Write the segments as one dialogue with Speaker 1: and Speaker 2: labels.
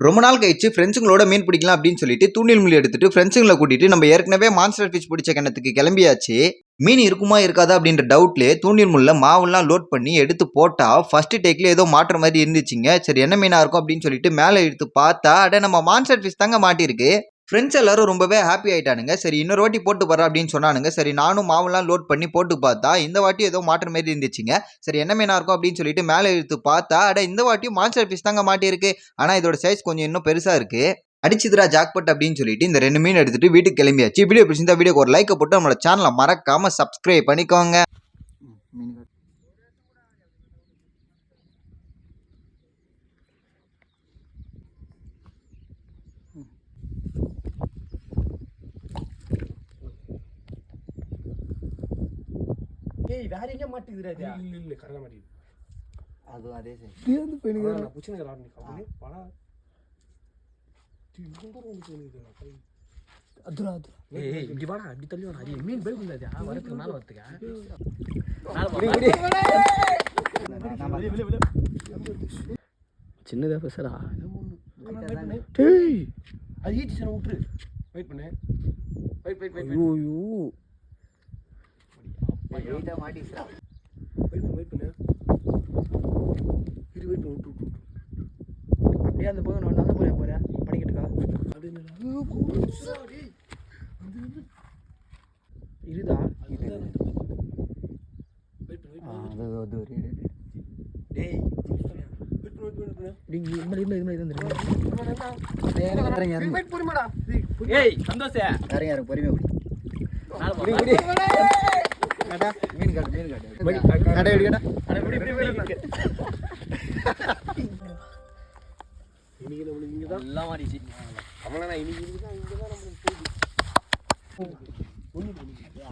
Speaker 1: ரொம்ப நாள் கழிச்சு ஃப்ரெண்ட்ஸுங்களோட மீன் பிடிக்கலாம் அப்படின்னு சொல்லிட்டு தூண்டில் முள்ளி எடுத்துட்டு ஃப்ரெண்ட்ஸுங்களை கூட்டிட்டு நம்ம ஏற்கனவே மான்ஸ்டர் ஃபிஷ் பிடிச்ச கிணத்துக்கு கிளம்பியாச்சு. மீன் இருக்குமா இருக்காதா அப்படின்ற டவுட்லேயே தூண்டில் முள்ள மாவுலாம் லோட் பண்ணி எடுத்து போட்டா ஃபர்ஸ்ட் டேக்ல ஏதோ மாட்டுற மாதிரி இருந்துச்சுங்க. சரி என்ன மீனா இருக்கும் அப்படின்னு சொல்லிட்டு மேலே எடுத்து பார்த்தா அட நம்ம மான்ஸ்டர் ஃபிஷ் தாங்க மாட்டிருக்கு. ஃப்ரெண்ட்ஸ் எல்லாரும் ரொம்பவே ஹாப்பி ஆயிட்டானுங்க. சரி இன்னொரு வாட்டி போட்டு போறா அப்படின்னு சொன்னானுங்க. சரி நானும் மாவுலாம் லோட் பண்ணி போட்டு பார்த்தா இந்த வாட்டி ஏதோ மாட்டுற மாதிரி இருந்துச்சுங்க. சரி என்ன மீனா இருக்கும் அப்படின்னு சொல்லிட்டு மேலே எடுத்து பார்த்தா அட இந்த வாட்டி மான்ஸ்டர் ஃபிஷ் தாங்க மாட்டிருக்கு. ஆனா இதோட சைஸ் கொஞ்சம் இன்னும் பெருசா இருக்கு. அடிச்சுதுரா ஜாக்பட் அப்படின்னு சொல்லிட்டு இந்த 2 மீன் எடுத்துட்டு வீட்டுக்கு கிளம்பியாச்சு. வீடியோ பிடிச்சிருந்தா வீடியோக்கு ஒரு லைக் போட்டு நம்மளோட சேனலை மறக்காம சப்ஸ்கிரைப் பண்ணிக்கோங்க.
Speaker 2: ஏய் வேற எங்க மாட்டிதுடா இது இல்ல கரெக்ட்டா மாட்டிது
Speaker 1: அது அதே சைஸ்
Speaker 2: வந்து போயிடுங்க நான் புடிச்சனே ராட் நீ கப்பலே படா டிங்கோ வந்து போயிடுங்க அதுரா ஏய் இப்படி வாடா இப்படி தள்ளி வாடா அடி மீன் பை பண்ணாதே வரதுக்கு மேல வரதுக்கு சின்னதா பேசறா டேய் அது ஈட்டி சன விட்டுரு வெயிட் பண்ணு வெயிட் ஐயோ
Speaker 1: வெயிட்டா மாட்டிடுறா.
Speaker 2: வெயிட் பண்ணு இரு வெயிட் பண்ணு அப்படியே அந்த போக நான் நடந்து போறேன் படிக்கட்டுக்கா அப்படியே இருடா வெயிட் பண்ணு
Speaker 1: அது
Speaker 2: டேய் டிங் வெயிட் போடுமாடா ஏய் சந்தோஷ்
Speaker 1: யாரும் பொறுமையா
Speaker 2: புடி
Speaker 1: மீன் காட்டு கடை எடுக்கடா.
Speaker 2: இன்னைக்கு நம்மளுக்கு இங்க தான் எல்லாம் மாடிச்சு அவ்வளவுதான் இன்னைக்கு இங்க தான் நம்மளுக்கு போகுது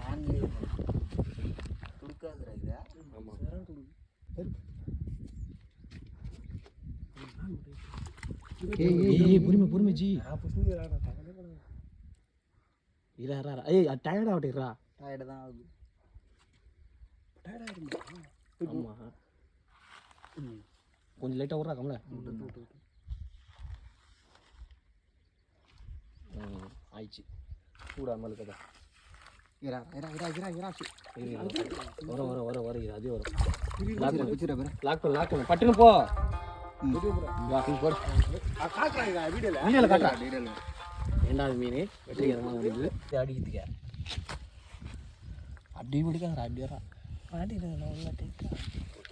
Speaker 1: ஆங்கிலே துடுக்காதுடா இது.
Speaker 2: ஆமா ஏய் பொறுமை ஜி இரா ஏய் டயர்ட் ஆவட்டேறா
Speaker 1: டயர்ட் தான் ஆகுது.
Speaker 2: ஆமா கொஞ்சம் லைட்டா ஊறா கமல ஆயிடுச்சு சூடா மேல கதை
Speaker 1: இரா
Speaker 2: வர இது அதே வரும்
Speaker 1: லாக்
Speaker 2: லாக் பட்டுன்னு போ ரெண்டாவது மீன் வெற்றிகரமாக முடியுது அடிக்கிறதுக்க அப்படி பிடிக்காதா அப்படி வரா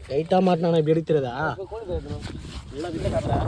Speaker 2: லைட்டாக மாட்டினா இப்படி எடுத்துறதா நல்லா வீட்டில் காட்டுறா